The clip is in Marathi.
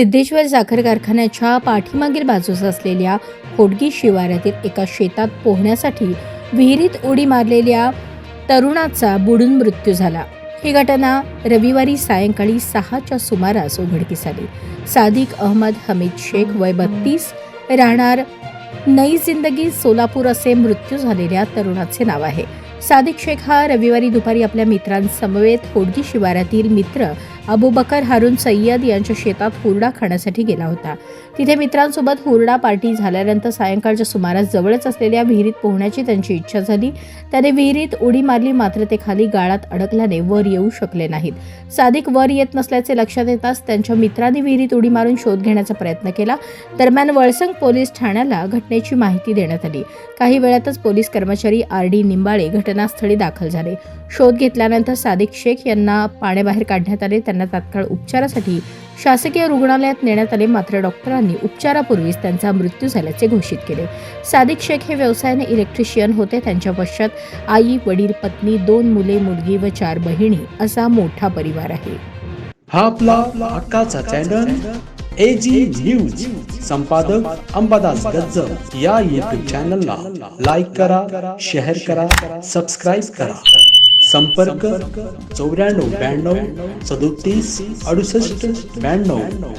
सिद्धेश्वर साखर कारखान्याच्या पाठीमागील बाजूस असलेल्या होडगी शिवारातील एका शेतात पोहण्यासाठी विहिरीत उडी मारलेल्या तरुणाचा बुडून मृत्यू झाला। ही घटना रविवारी सायंकाळी 6च्या सुमारास उघडकीस आली। सादिक अहमद हमीद शेख वय 32 राहणार नई जिंदगी सोलापूर असे मृत्यू झालेल्या तरुणाचे नाव आहे। सादिक शेख हा रविवारी दुपारी आपल्या मित्रांसमवेत होडगी शिवारातील मित्र अबूबकर हारून सय्यद यांच्या शेतात हुरडा खाण्यासाठी गेला होता। तिथे मित्रांसोबत हुरडा पार्टी झाल्यानंतर सायंकाळच्या सुमारास जवळच असलेल्या विहिरीत पोहण्याची त्यांची इच्छा झाली। त्याने विहिरीत उडी मारली, मात्र ते खाली गाळात अडकल्याने वर येऊ शकले नाहीत। सादिक वर येत नसल्याचे लक्षात येताच त्यांच्या मित्रांनी विहिरीत उडी मारून शोध घेण्याचा प्रयत्न केला। दरम्यान वळसंग पोलीस ठाण्याला घटनेची माहिती देण्यात आली। काही वेळातच पोलीस कर्मचारी RD निंबाळे घटनास्थळी दाखल झाले। शोध घेतल्यानंतर सादिक शेख यांना पाण्याबाहेर काढण्यात आले। त्यांना तात्काळ उपचारासाठी शासकीय रुग्णालयात नेण्यात आले, मात्र डॉक्टरांनी उपचारापूर्वीच त्यांचा मृत्यू झाल्याचे घोषित केले। सादिक शेख हे व्यवसायाने इलेक्ट्रिशियन होते। त्यांच्या पश्चात आई, वडील, पत्नी, 2 मुले, मुलगी व 4 बहिणी असा मोठा परिवार आहे। हा आपला हक्काचा चॅनल AG न्यूज संपादक अंबादास गज्जर या YouTube चॅनलला लाईक करा, शेअर करा, सबस्क्राईब करा। संपर्क 94 92 37 68 92।